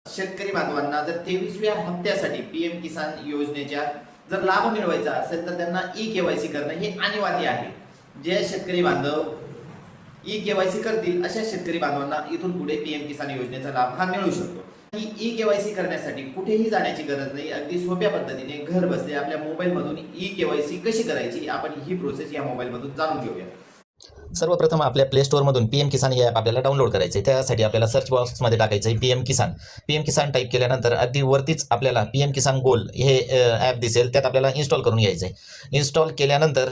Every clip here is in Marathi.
शेतकरी बांधवांना जर 23व्या हप्त्यासाठी पीएम किसान योजनेच्या जर लाभ मिळवायचा असेल तर त्यांना ई-केवायसी करणं हे अनिवार्य आहे. जे शेतकरी बांधव ई-केवायसी करतील अशा शेतकरी बांधवांना इथून पुढे पीएम किसान योजनेचा लाभ हा मिळू शकतो. ही ई-केवायसी करण्यासाठी कुठेही जाण्याची गरज नाही. अगदी सोप्या पद्धतीने घर बसल्या आपल्या मोबाईलमधून ई-केवायसी कशी करायची आपण ही प्रोसेस या मोबाईलमधून जाणून घेऊया. सर्वप्रथम आपल्या प्ले स्टोअरमधून पीएम किसान हे ॲप आपल्याला डाउनलोड करायचं आहे. त्यासाठी आपल्याला सर्च बॉक्समध्ये टाकायचं आहे पीएम किसान. पीएम किसान टाईप केल्यानंतर अगदी वरतीच आपल्याला पीएम किसान गोल हे ॲप दिसेल. त्यात आपल्याला इन्स्टॉल करून घ्यायचं आहे. इन्स्टॉल केल्यानंतर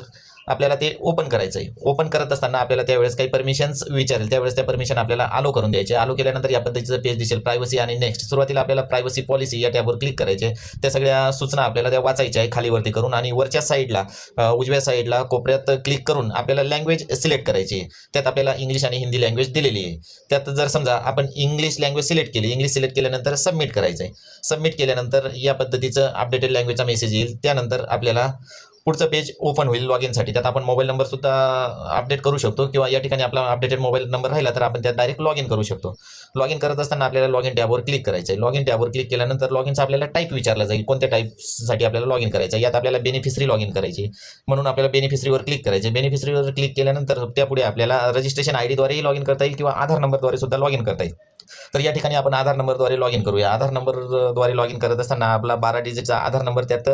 आपल्याला ते ओपन करायचं आहे. ओपन करत असताना आपल्याला त्यावेळेस काही परमिशन्स विचारेल. त्यावेळेस त्या परमिशन आपल्याला आलो करून द्यायचे. आलो केल्यानंतर या पद्धतीचं पेज दिसेल, प्रायव्हसी आणि नेक्स्ट. सुरुवातीला आपल्याला प्रायव्हसी पॉलिसी या टॅबवर क्लिक करायचे. त्या सगळ्या सूचना आपल्याला त्या वाचायच्या आहे खालीवरती करून, आणि वरच्या साईडला उजव्या साईडला कोपऱ्यात क्लिक करून आपल्याला लँग्वेज सिलेक्ट करायची आहे. त्यात आपल्याला इंग्लिश आणि हिंदी लँग्वेज दिलेली आहे. त्यात जर समजा आपण इंग्लिश लँग्वेज सिलेक्ट केली, इंग्लिश सिलेक्ट केल्यानंतर सबमिट करायचं आहे. सबमिट केल्यानंतर या पद्धतीचं अपडेटेड लँग्वेजचा मेसेज येईल. त्यानंतर आपल्याला पुढचं पेज ओपन होईल लॉग इनसाठी. त्यात आपण मोबाईल नंबर सुद्धा अपडेट करू शकतो, किंवा या ठिकाणी आपला अपडेटेड मोबाईल नंबर राहिला तर आपण त्यात डायरेक्ट लॉग इन करू शकतो. लॉग इन करत असताना आपल्याला लॉग इन टॅबवर क्लिक करायचं आहे. लॉग इन टॅबवर क्लिक केल्यानंतर लॉग इनचा आपल्याला टाईप विचारला जाईल, कोणत्या टाईपसाठी आपल्याला लॉग इन करायचं आहे. यात आपल्याला बेनिफिशरी लॉग इन करायची, म्हणून आपल्याला बेनिफिशरीवर क्लिक करायचे. बेनिफिशरीवर क्लिक केल्यानंतर त्यापुढे आपल्याला रजिस्ट्रेशन आयडीद्वारेही लॉग इन करता येईल, किंवा आधार नंबरद्वारे सुद्धा लॉग इन करता येईल. तर या ठिकाणी आपण आधार नंबरद्वारे लॉग इन करूया. आधार नंबरद्वारे लॉग इन करत असताना आपला 12 डिजिटचा आधार नंबर त्यात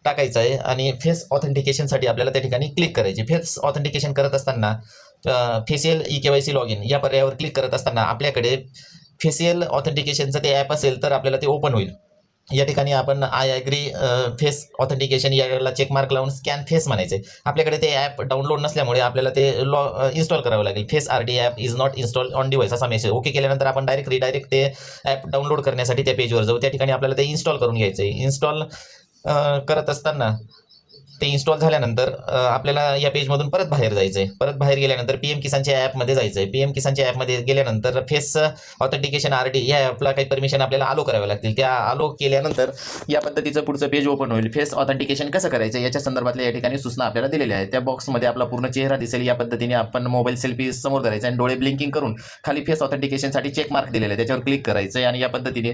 टाकायचा आहे, आणि फेस ऑथेंटिकेशनसाठी आपल्याला त्या ठिकाणी क्लिक करायची. फेस ऑथेंटिकेशन करत असताना फेशियल ई-केवायसी लॉग इन या पर्यायावर क्लिक करत असताना आपल्याकडे फेशियल ऑथेंटिकेशनचं ते ॲप असेल तर आपल्याला ते ओपन होईल. या ठिकाणी आपण आय ॲग्री फेस ऑथेंटिकेशन याला चेक मार्क लावून स्कॅन फेस म्हणायचं आहे. आपल्याकडे ते ॲप डाउनलोड नसल्यामुळे आपल्याला ते इन्स्टॉल करावं लागेल. Face R D app is not install on device असा मेसेज. ओके केल्यानंतर आपण रिडायरेक्ट ते ॲप डाउनलोड करण्यासाठी त्या पेजवर जाऊ. त्या ठिकाणी आपल्याला ते इन्स्टॉल करून घ्यायचं आहे. इन्स्टॉल करत असताना ते इन्स्टॉल झाल्यानंतर आपल्याला या पेजमधून परत बाहेर जायचं आहे. परत बाहेर गेल्यानंतर पीएम किसानच्या ॲपमध्ये जायचं आहे. पीएम किसानच्या ॲपमध्ये गेल्यानंतर फेस ऑथेंटिकेशन आर डी या ॲपला काही परमिशन आपल्याला आलो कराव्या लागतील. त्या आलो केल्यानंतर या पद्धतीचं पुढचं पेज ओपन होईल. फेस ऑथेंटिकेशन कसं करायचं याच्या संदर्भातल्या या ठिकाणी सूचना आपल्याला दिलेल्या आहेत. त्या बॉक्समध्ये आपला पूर्ण चेहरा दिसेल. या पद्धतीने आपण मोबाईल सेल्फी समोर धरायचा आणि डोळे ब्लिंकिंग करून खाली फेस ऑथेंटिकेशनसाठी चेक मार्क दिलेला आहे त्याच्यावर क्लिक करायचं आहे, आणि या पद्धतीने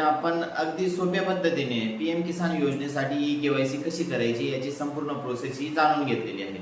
आपण अगदी सोप्या पद्धतीने पीएम किसान योजनेसाठी ई-केवायसी कशी करायची याची संपूर्ण प्रोसेस ही जाणून घेतलेली आहे.